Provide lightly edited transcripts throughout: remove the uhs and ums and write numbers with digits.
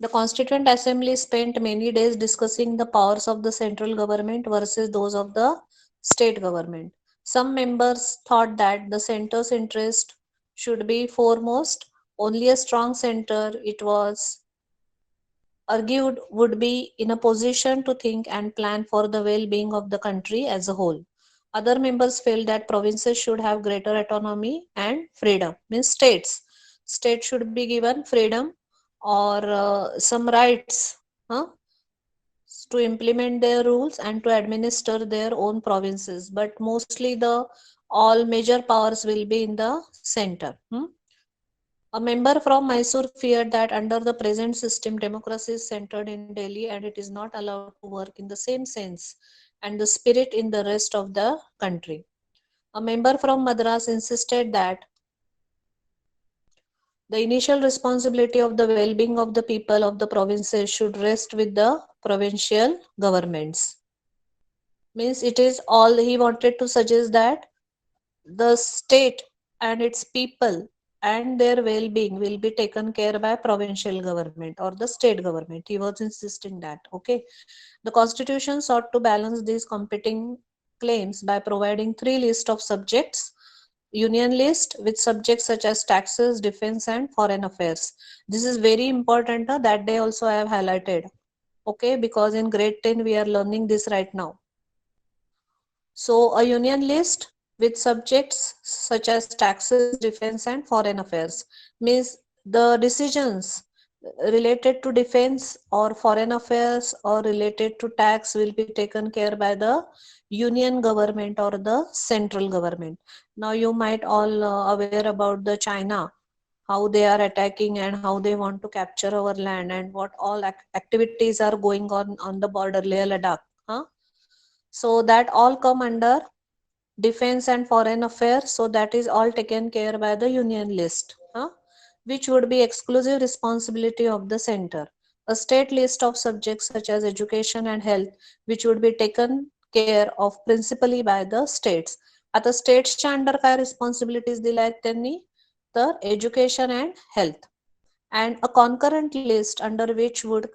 The Constituent Assembly spent many days discussing the powers of the central government versus those of the state government. Some members thought that the center's interest should be foremost. Only a strong center, it was argued, would be in a position to think and plan for the well being of the country as a whole. Other members felt that provinces should have greater autonomy and freedom, means states. States should be given freedom or some rights, huh, to implement their rules and to administer their own provinces. But mostly the all major powers will be in the center. A member from Mysore feared that under the present system, democracy is centered in Delhi and it is not allowed to work in the same sense and the spirit in the rest of the country. A member from Madras insisted that the initial responsibility of the well being of the people of the provinces should rest with the provincial governments. Means it is all he wanted to suggest that the state and its people and their well-being will be taken care by provincial government or the state government. He was insisting that. Okay, the constitution sought to balance these competing claims by providing three lists of subjects: union list with subjects such as taxes, defense and foreign affairs. This is very important. That day also I have highlighted. Okay, because in grade 10 we are learning this right now. So, a union list with subjects such as taxes, defense, and foreign affairs means the decisions related to defense or foreign affairs or related to tax will be taken care by the union government or the central government. Now, you might all aware about the China, how they are attacking and how they want to capture our land and what all activities are going on the border Leh Ladakh. Huh? So that all come under defense and foreign affairs, so that is all taken care by the union list, which would be exclusive responsibility of the center. A state list of subjects such as education and health, which would be taken care of principally by the states. आता स्टेट्सच्या under काय responsibilities दिल्या आहेत त्यांनी, तर education and health, and a concurrent list under which would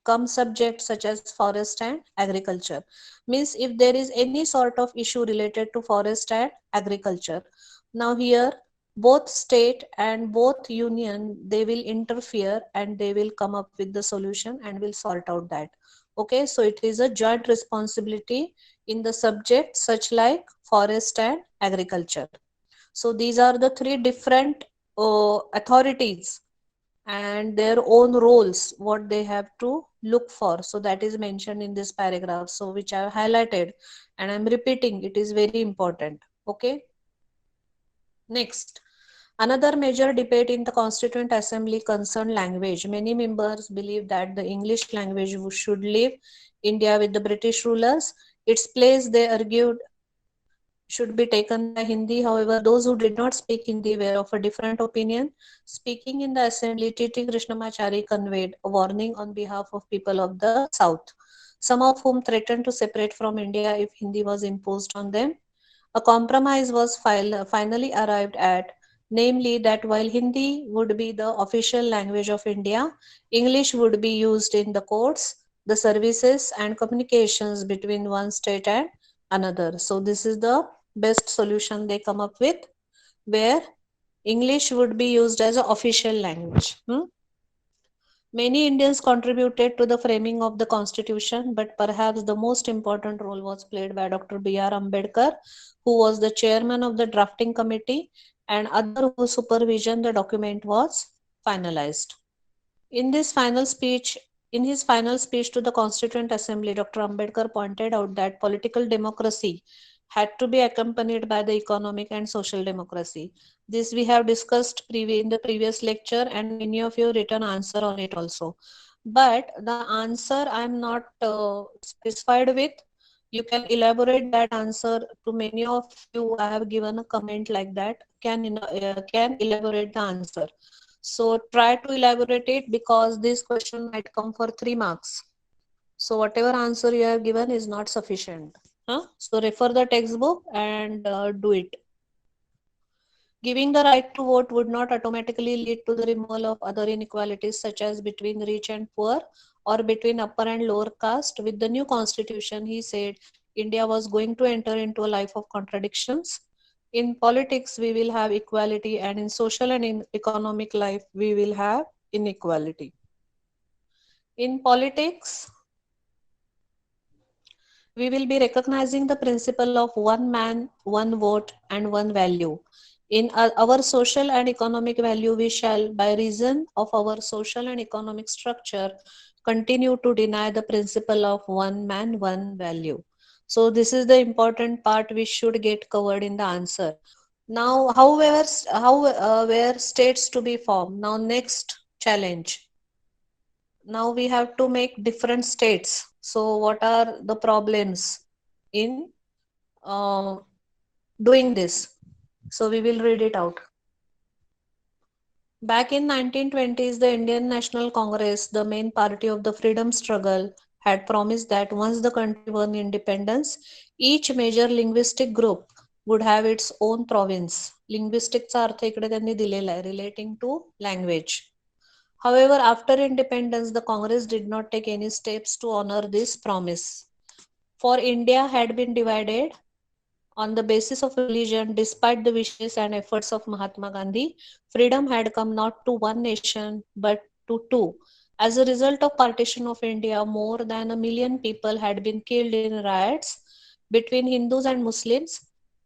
come subjects such as forest and agriculture. Means if there is any sort of issue related to forest and agriculture, now here both state and both union they will interfere and they will come up with the solution and will sort out that. Okay, so it is a joint responsibility in the subject such like forest and agriculture. So these are the three different authorities and their own roles, what they have to look for. So that is mentioned in this paragraph, so which I have highlighted and I'm repeating, it is very important. Okay, next, another major debate in the Constituent Assembly concerned language. Many members believe that the English language should leave India with the British rulers. Its place, they argued, should be taken by Hindi. However, those who did not speak Hindi were of a different opinion. Speaking in the assembly, T.T. Krishnamachari conveyed a warning on behalf of people of the South, some of whom threatened to separate from India if Hindi was imposed on them. A compromise was finally arrived at, namely that while Hindi would be the official language of India, English would be used in the courts, the services, and communications between one state and another. So, this is the best solution they come up with, where English would be used as an official language. Many Indians contributed to the framing of the constitution, but perhaps the most important role was played by Dr. B.R. Ambedkar, who was the chairman of the drafting committee and other whose supervision the document was finalized. In this final speech, in his final speech to the Constituent Assembly, Dr. Ambedkar pointed out that political democracy had to be accompanied by the economic and social democracy. This we have discussed in the previous lecture, and many of you written answer on it also. But the answer I am not satisfied with. You can elaborate that answer. To many of you, I have given a comment like that. Can elaborate the answer. So try to elaborate it, because this question might come for 3 marks. So whatever answer you have given is not sufficient. So refer the textbook and do it. Giving the right to vote would not automatically lead to the removal of other inequalities such as between rich and poor or between upper and lower caste. With the new constitution, he said India was going to enter into a life of contradictions. In politics, we will have equality, and in social and in economic life, we will have inequality. In politics, we will be recognizing the principle of one man, one vote, and one value. In our social and economic value, we shall, by reason of our social and economic structure, continue to deny the principle of one man, one value. So, this is the important part which should get covered in the answer. Now, how were states to be formed? Now, next challenge. Now we have to make different states. So, what are the problems in uh, doing this? So, we will read it out. Back in 1920s, the Indian National Congress, the main party of the freedom struggle, had promised that once the country won independence, each major linguistic group would have its own province. Linguistics अर्थ इकडे त्यांनी दिलेला आहे relating to language. However, after independence, the Congress did not take any steps to honor this promise. For India had been divided on the basis of religion, despite the wishes and efforts of Mahatma Gandhi, freedom had come not to one nation but to two. As a result of partition of India, more than 1 million people had been killed in riots between Hindus and Muslims.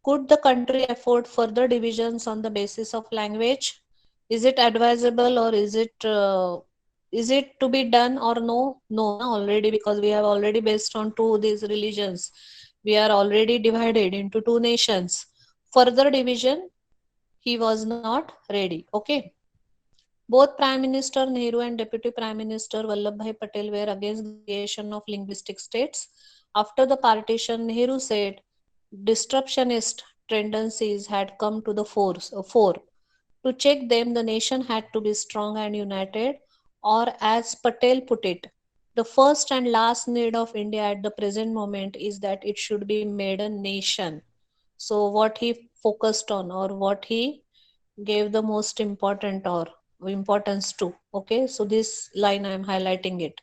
Could the country afford further divisions on the basis of language? Is it advisable or is it to be done or no? No, no, already, because we have already based on two these religions. We are already divided into two nations. Further division, he was not ready. Okay. Both Prime Minister Nehru and Deputy Prime Minister Vallabhbhai Patel were against the creation of linguistic states. After the partition, Nehru said disruptionist tendencies had come to the fore. To check them, the nation had to be strong and united, or as Patel put it, the first and last need of India at the present moment is that it should be made a nation. So, what he focused on, or what he gave the most important or importance to. Okay, so this line I am highlighting it.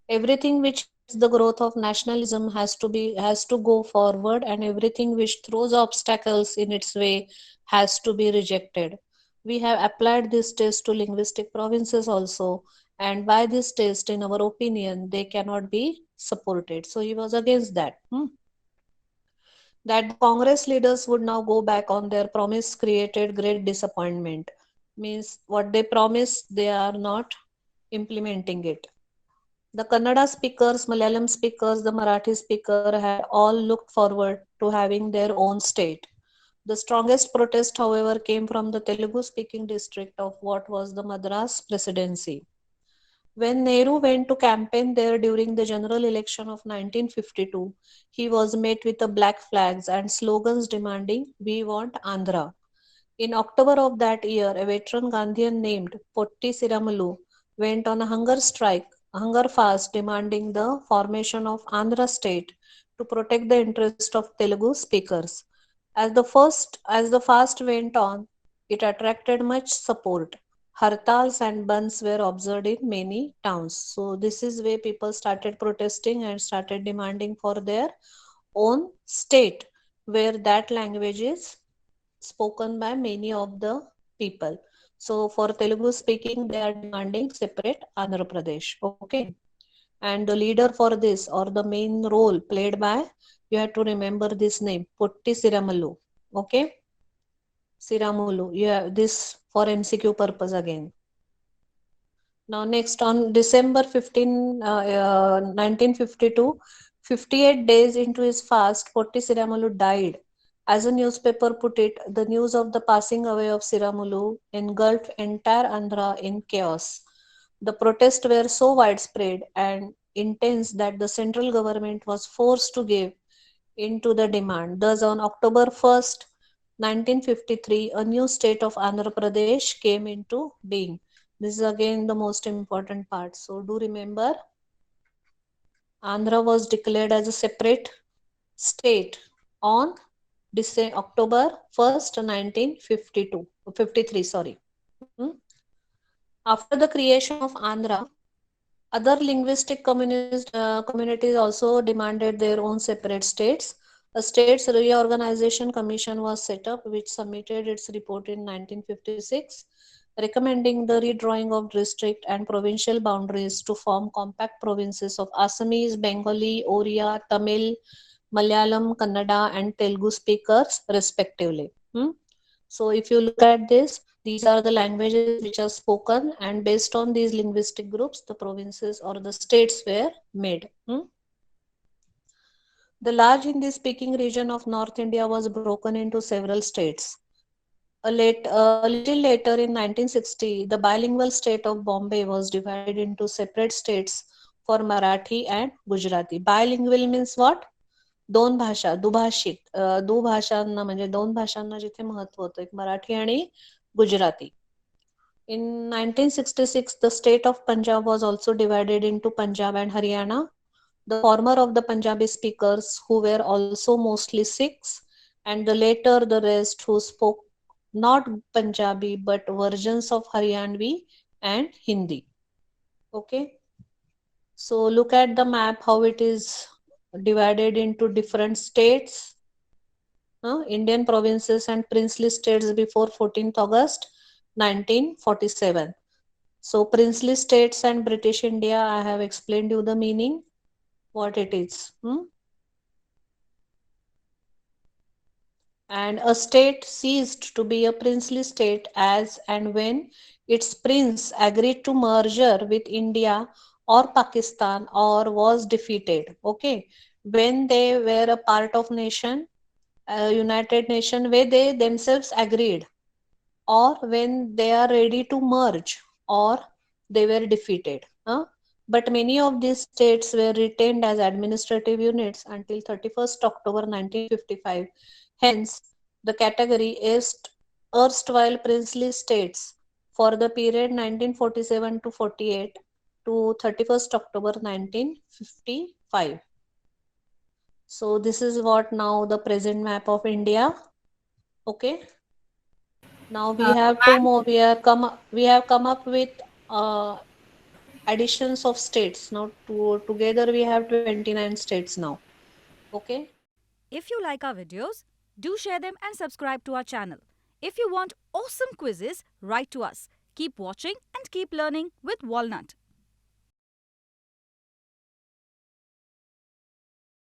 Everything which aids the growth of nationalism has to go forward, and everything which throws obstacles in its way has to be rejected. We have applied this test to linguistic provinces also, and by this test, in our opinion, they cannot be supported. So he was against that. That the Congress leaders would now go back on their promise created great disappointment. Means what they promised, they are not implementing it. The Kannada speakers, Malayalam speakers, the Marathi speaker had all looked forward to having their own state. The strongest protest, however, came from the Telugu speaking district of what was the Madras Presidency. When Nehru went to campaign there during the general election of 1952, he was met with the black flags and slogans demanding, "We want Andhra." In October of that year, a veteran Gandhian named Potti Siramalu went on a hunger fast demanding the formation of Andhra state to protect the interest of Telugu speakers. As the fast went on, it attracted much support. Hartals and bands were observed in many towns. So this is where people started protesting and started demanding for their own state, where that language is spoken by many of the people. So for Telugu speaking, they are demanding separate Andhra Pradesh. Okay. And the leader for this, or the main role played by, you have to remember this name, Potti Siramalu. Okay. Siramulu. You have this for MCQ purpose again. Now, next on December 15, 1952, 58 days into his fast, Potti Siramulu died. As a newspaper put it, the news of the passing away of Siramulu engulfed entire Andhra in chaos. The protests were so widespread and intense that the central government was forced to give into the demand. Thus, on October 1st, 1953, a new state of Andhra Pradesh came into being. This is again the most important part. So, do remember, Andhra was declared as a separate state on October 1st, 1953, sorry. After the creation of Andhra, other linguistic communities also demanded their own separate states. A states reorganization commission was set up, which submitted its report in 1956, recommending the redrawing of district and provincial boundaries to form compact provinces of Assamese, Bengali, Oriya, Tamil, Malayalam, Kannada, and Telugu speakers, respectively. So, if you look at this, these are the languages which are spoken, and based on these linguistic groups, the provinces or the states were made. The large Hindi speaking region of North India was broken into several states. A little later in 1960, the bilingual state of Bombay was divided into separate states for Marathi and Gujarati. Bilingual means what? दोन भाषा, दुभाषिक, दुभाषांना म्हणजे दोन भाषांना जिथे महत्व होतं, एक मराठी आणि Gujarati. In 1966, the state of Punjab was also divided into Punjab and Haryana. The former of the Punjabi speakers, who were also mostly Sikhs, and the later the rest who spoke not Punjabi but versions of Haryanvi and Hindi. Okay, so look at the map how it is divided into different states, Indian provinces and princely states before 14th August 1947. So princely states and British India, I have explained you the meaning, what it is. And a state ceased to be a princely state as and when its prince agreed to merger with India or Pakistan or was defeated. Okay, when they were a part of nation, United Nation, where they themselves agreed, or when they are ready to merge or they were defeated. But many of these states were retained as administrative units until 31st October 1955. Hence, the category erstwhile princely states for the period 1947 to 48 to 31st October 1955. So this is what now the present map of India. Okay. Now we have two more. We have come up with uh, additions of states. Now together we have 29 states now. Okay. If you like our videos, do share them and subscribe to our channel. If you want awesome quizzes, write to us. Keep watching and keep learning with Walnut.